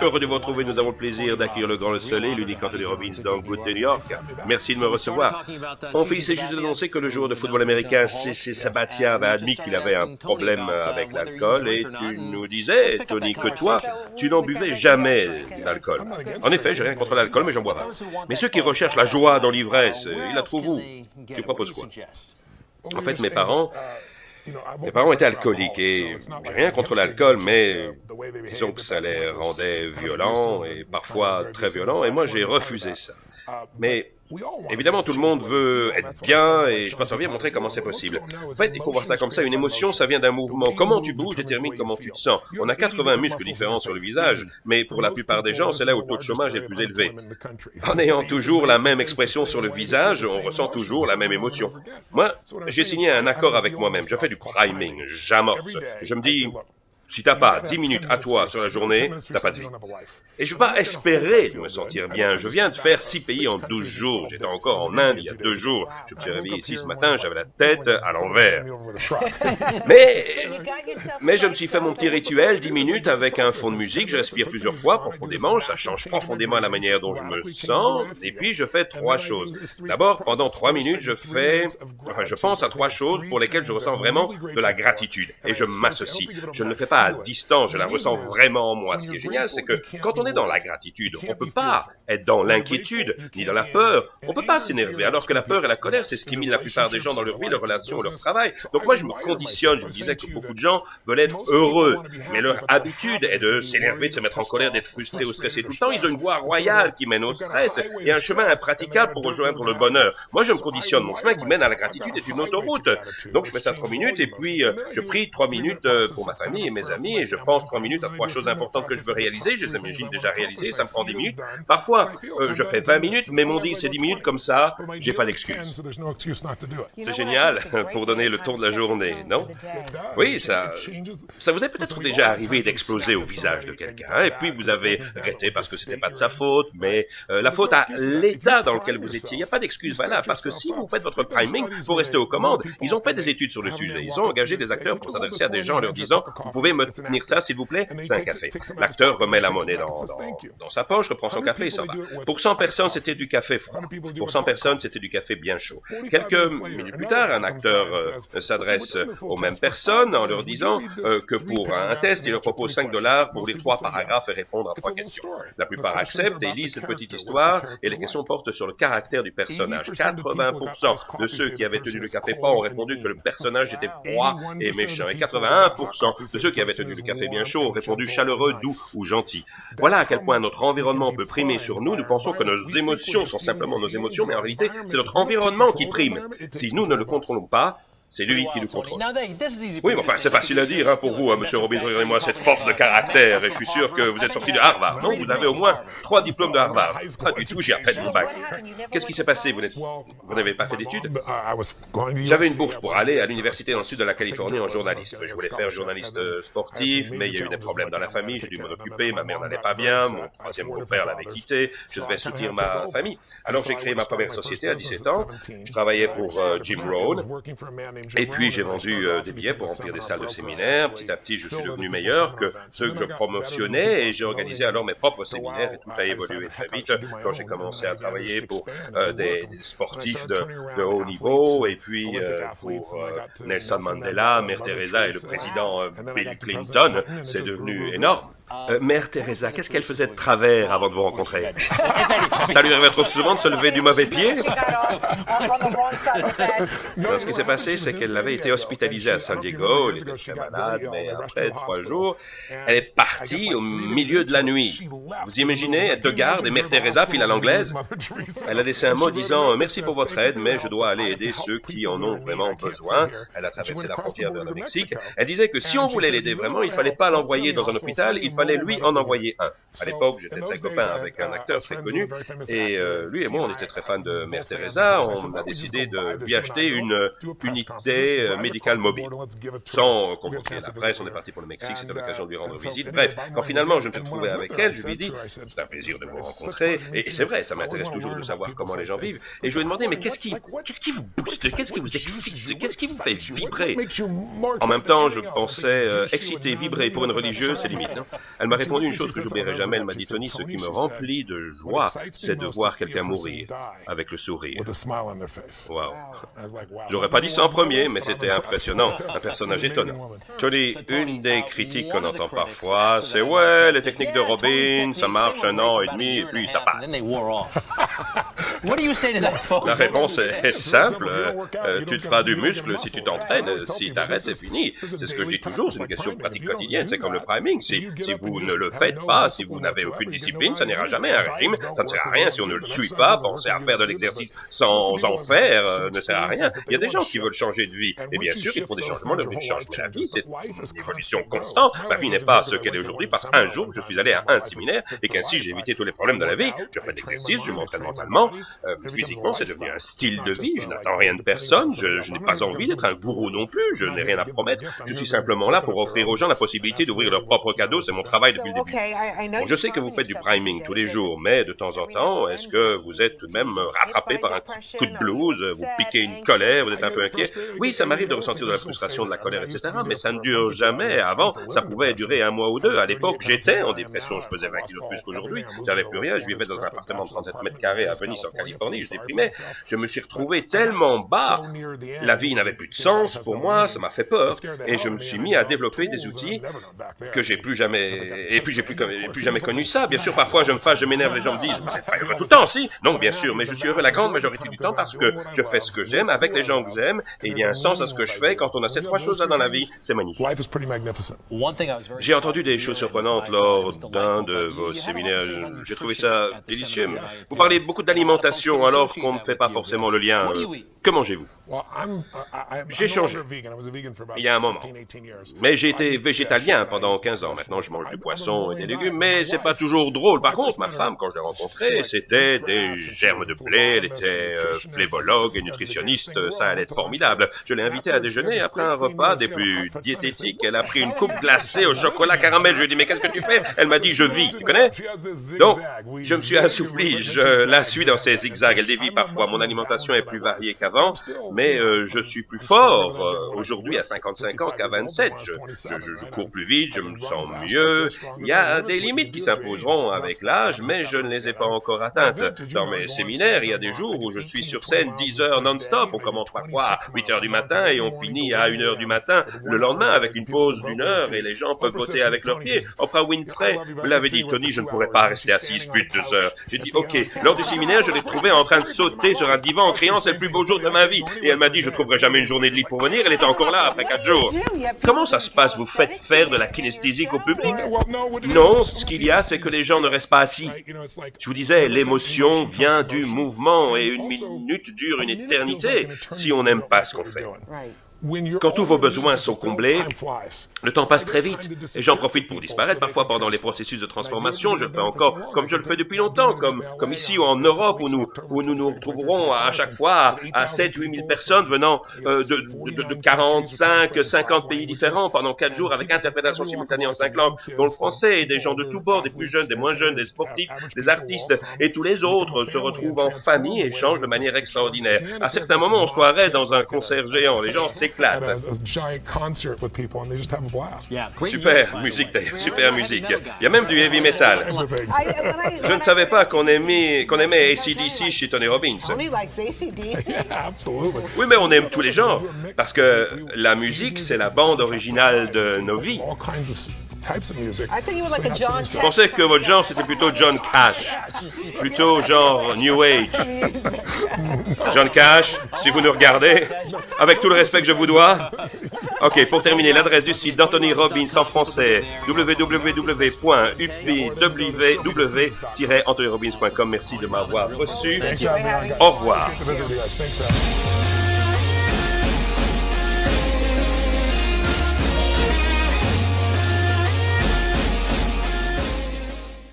Heureux de vous retrouver, nous avons le plaisir d'accueillir le grand soleil, l'unique Anthony Robbins d'Anglewood de New York. Merci de me recevoir. Mon fils est juste d'annoncer que le joueur de football américain C.C. Sabathia avait admis qu'il avait un problème avec l'alcool et tu nous disais, Tony, que toi, tu n'en buvais jamais d'alcool. En effet, j'ai rien contre l'alcool, mais j'en bois pas. Mais ceux qui recherchent la joie dans l'ivresse, ils la trouvent où? Tu proposes quoi? En fait, mes parents étaient alcooliques et j'ai rien contre l'alcool, mais disons que ça les rendait violents et parfois très violents et moi j'ai refusé ça. Mais évidemment, tout le monde veut être bien et je préfère bien montrer comment c'est possible. En fait, il faut voir ça comme ça. Une émotion, ça vient d'un mouvement. Comment tu bouges détermine comment tu te sens. On a 80 muscles différents sur le visage, mais pour la plupart des gens, c'est là où le taux de chômage est le plus élevé. En ayant toujours la même expression sur le visage, on ressent toujours la même émotion. Moi, j'ai signé un accord avec moi-même. Je fais du priming. J'amorce. Je me dis... Si t'as pas 10 minutes à toi sur la journée, t'as pas de vie. Et je veux pas espérer de me sentir bien. Je viens de faire 6 pays en 12 jours. J'étais encore en Inde il y a 2 jours. Je me suis réveillé ici ce matin, j'avais la tête à l'envers. Mais je me suis fait mon petit rituel, 10 minutes avec un fond de musique. Je respire plusieurs fois profondément. Ça change profondément la manière dont je me sens. Et puis, je fais 3 choses. D'abord, pendant 3 minutes, je pense à 3 choses pour lesquelles je ressens vraiment de la gratitude. Et je m'associe. Je ne le fais pas à distance, je la ressens vraiment en moi. Ce qui est génial, c'est que quand on est dans la gratitude, on peut pas être dans l'inquiétude, ni dans la peur. On peut pas s'énerver, alors que la peur et la colère, c'est ce qui mine la plupart des gens dans leur vie, leurs relations, leur travail. Donc moi, je me conditionne. Je me disais que beaucoup de gens veulent être heureux, mais leur habitude est de s'énerver, de se mettre en colère, d'être frustré ou stressé tout le temps. Ils ont une voie royale qui mène au stress et un chemin impraticable pour rejoindre le bonheur. Moi, je me conditionne. Mon chemin qui mène à la gratitude est une autoroute. Donc, je fais ça 3 minutes et puis je prie 3 minutes pour ma famille et mes amis et je pense 3 minutes à 3 choses importantes que je veux réaliser. Je les imagine déjà réalisées, ça me prend 10 minutes. Parfois, je fais 20 minutes, mais mon dit c'est 10 minutes comme ça, j'ai pas d'excuse. C'est génial pour donner le ton de la journée, non? Oui, ça vous est peut-être déjà arrivé d'exploser au visage de quelqu'un, et puis vous avez arrêté parce que c'était pas de sa faute, mais la faute à l'état dans lequel vous étiez. Il n'y a pas d'excuse valable, parce que si vous faites votre priming, vous restez aux commandes. Ils ont fait des études sur le sujet. Ils ont engagé des acteurs pour s'adresser à des gens en leur disant, vous pouvez me tenir ça, s'il vous plaît, c'est un café. L'acteur remet la monnaie dans sa poche, reprend son café et s'en va. Pour 100 personnes, c'était du café froid. Pour 100 personnes, c'était du café bien chaud. Quelques minutes plus tard, un acteur s'adresse aux mêmes personnes en leur disant que pour un test, il leur propose $5 pour lire 3 paragraphes et répondre à 3 questions. La plupart acceptent et lisent cette petite histoire et les questions portent sur le caractère du personnage. 80% de ceux qui avaient tenu le café froid ont répondu que le personnage était froid et méchant. Et 81% de ceux qui avaient tenu le café bien chaud ont répondu chaleureux, doux ou gentil. Voilà à quel point notre environnement peut primer sur nous. Nous pensons que nos émotions sont simplement nos émotions, mais en réalité, c'est notre environnement qui prime. Si nous ne le contrôlons pas, c'est lui qui nous contrôle. Oui, mais enfin, c'est facile à dire pour vous, Monsieur Robbins, regardez-moi cette force de caractère, et je suis sûr que vous êtes sorti de Harvard, non? Vous avez au moins 3 diplômes de Harvard. Pas du tout, j'ai à peine mon bac. Qu'est-ce qui s'est passé? Vous n'avez pas fait d'études? J'avais une bourse pour aller à l'université dans le sud de la Californie en journalisme. Je voulais faire journaliste sportif, mais il y a eu des problèmes dans la famille, j'ai dû m'en occuper, ma mère n'allait pas bien, mon 3e beau-père l'avait quitté, je devais soutenir ma famille. Alors j'ai créé ma première société à 17 ans, je travaillais pour Jim Rohn, et puis, j'ai vendu des billets pour remplir des salles de séminaire. Petit à petit, je suis devenu meilleur que ceux que je promotionnais et j'ai organisé alors mes propres séminaires et tout a évolué très vite quand j'ai commencé à travailler pour des sportifs de haut niveau et puis pour Nelson Mandela, Mère Teresa et le président Bill Clinton. C'est devenu énorme. Mère Teresa, qu'est-ce qu'elle faisait de travers avant de vous rencontrer? Ça lui arrivait trop souvent de se lever du mauvais pied? Non, ce qui s'est passé, c'est qu'elle avait été hospitalisée à San Diego, elle était très malade, mais après 3 jours, elle est partie au milieu de la nuit. Vous imaginez, être de garde et Mère Teresa file à l'anglaise? Elle a laissé un mot disant « Merci pour votre aide, mais je dois aller aider ceux qui en ont vraiment besoin. » Elle a traversé la frontière vers le Mexique. Elle disait que si on voulait l'aider vraiment, il fallait pas l'envoyer dans un hôpital, il fallait lui en envoyer un. À l'époque, j'étais très copain avec un acteur très connu, et lui et moi, on était très fans de Mère Teresa. On a décidé de lui acheter une unité médicale mobile. Sans convoquer la presse, on est parti pour le Mexique, c'était l'occasion de lui rendre visite. Bref, quand finalement je me suis retrouvé avec elle, je lui ai dit, c'est un plaisir de vous rencontrer, et c'est vrai, ça m'intéresse toujours de savoir comment les gens vivent, et je lui ai demandé, mais qu'est-ce qui vous booste, qu'est-ce qui vous excite, qu'est-ce qui vous fait vibrer? En même temps, je pensais, exciter, vibrer pour une religieuse, c'est limite, non? Elle m'a répondu une chose que j'oublierai jamais. Elle m'a dit, Tony, ce qui me remplit de joie, c'est de voir quelqu'un mourir avec le sourire. Wow. J'aurais pas dit ça en premier, mais c'était impressionnant. Un personnage étonnant. Tony, une des critiques qu'on entend parfois, c'est ouais, les techniques de Robbins, ça marche 1 an et demi et puis ça passe. La réponse est simple. Tu te feras du muscle si tu t'entraînes. Si t'arrêtes, c'est fini. C'est ce que je dis toujours. C'est une question de pratique quotidienne. C'est comme le priming. Si vous ne le faites pas, si vous n'avez aucune discipline, ça n'ira jamais. Un régime, ça ne sert à rien. Si on ne le suit pas, penser à faire de l'exercice sans en faire ne sert à rien. Il y a des gens qui veulent changer de vie. Et bien sûr, ils font des changements. Leur vie change. Mais la vie, c'est une évolution constante. Ma vie n'est pas ce qu'elle est aujourd'hui parce qu'un jour, je suis allé à un séminaire et qu'ainsi, j'ai évité tous les problèmes de la vie. Je fais de l'exercice, je m'entraîne mentalement. Physiquement, c'est devenu un style de vie. Je n'attends rien de personne. Je n'ai pas envie d'être un gourou non plus. Je n'ai rien à promettre. Je suis simplement là pour offrir aux gens la possibilité d'ouvrir leurs propres cadeaux. C'est mon travail depuis le début. Bon, je sais que vous faites du priming tous les jours, mais de temps en temps, est-ce que vous êtes tout de même rattrapé par un coup de blues, vous piquez une colère, vous êtes un peu inquiet? Oui, ça m'arrive de ressentir de la frustration, de la colère, etc., mais ça ne dure jamais. Avant, ça pouvait durer 1 mois ou 2. À l'époque, j'étais en dépression. Je pesais 20 kilos de plus qu'aujourd'hui. J'avais plus rien. Je vivais dans un appartement de 37 mètres carrés à Venise, en Californie. Je déprimais. Je me suis retrouvé tellement bas. La vie n'avait plus de sens pour moi. Ça m'a fait peur. Et je me suis mis à développer des outils que j'ai plus jamais... Et puis, j'ai plus jamais connu ça. Bien sûr, parfois, je me fâche, je m'énerve. Les gens me disent, vous n'êtes pas heureux tout le temps, si? Non, bien sûr. Mais je suis heureux la grande majorité du temps parce que je fais ce que j'aime avec les gens que j'aime. Et il y a un sens à ce que je fais. Quand on a ces 3 choses-là dans la vie, c'est magnifique. J'ai entendu des choses surprenantes lors d'un de vos séminaires. J'ai trouvé ça délicieux. Vous parlez beaucoup d'alimentation alors qu'on ne fait pas forcément le lien. Que mangez-vous? J'ai changé il y a un moment. Mais j'ai été végétalien pendant 15 ans. Maintenant, je mange du poisson et des légumes, mais c'est pas toujours drôle. Par contre, ma femme, quand je l'ai rencontrée, c'était des germes de blé, elle était flébologue et nutritionniste, ça allait être formidable. Je l'ai invitée à déjeuner après un repas des plus diététiques. Elle a pris une coupe glacée au chocolat caramel. Je lui ai dit, mais qu'est-ce que tu fais? Elle m'a dit, je vis. Tu connais? Donc, je me suis assoupli. Je la suis dans ses zigzags. Elle dévie parfois. Mon alimentation est plus variée qu'avant, mais je suis plus fort aujourd'hui à 55 ans qu'à 27. Je cours plus vite, je me sens mieux. Il y a des limites qui s'imposeront avec l'âge, mais je ne les ai pas encore atteintes. Dans mes séminaires, il y a des jours où je suis sur scène 10 heures non-stop. On commence parfois à 8 heures du matin et on finit à 1 heure du matin le lendemain avec une pause d'1 heure et les gens peuvent voter avec leurs pieds. Oprah Winfrey me l'avait dit, Tony, je ne pourrais pas rester assise plus de 2 heures. J'ai dit, ok. Lors du séminaire, je l'ai trouvée en train de sauter sur un divan en criant, c'est le plus beau jour de ma vie. Et elle m'a dit, je trouverai jamais une journée de lit pour venir. Elle était encore là après 4 jours. Comment ça se passe? Vous faites faire de la kinesthésique au public? Non, ce qu'il y a, c'est que les gens ne restent pas assis. Je vous disais, l'émotion vient du mouvement et 1 minute dure une éternité si on n'aime pas ce qu'on fait. Quand tous vos besoins sont comblés, le temps passe très vite. Et j'en profite pour disparaître parfois pendant les processus de transformation. Je le fais encore comme je le fais depuis longtemps, comme ici ou en Europe, où nous retrouverons à chaque fois à 7-8 000 personnes venant de 45, 50 pays différents pendant 4 jours avec interprétation simultanée en 5 langues, dont le français, et des gens de tous bords, des plus jeunes, des moins jeunes, des sportifs, des artistes, et tous les autres se retrouvent en famille et échangent de manière extraordinaire. À certains moments, on se croirait dans un concert géant. Les gens s'éclatent. Super musique d'ailleurs, super musique. Il y a même du heavy metal. Je ne savais pas qu'on aimait AC/DC chez Tony Robbins. Oui, mais on aime tous les genres, parce que la musique, c'est la bande originale de nos vies. Je pensais que votre genre, c'était plutôt John Cash, plutôt genre New Age. John Cash, si vous nous regardez, avec tout le respect que je vous dois. Ok, pour terminer, l'adresse du site d'Anthony Robbins en français, www.upww-anthonyrobbins.com. Merci de m'avoir reçu. Au revoir.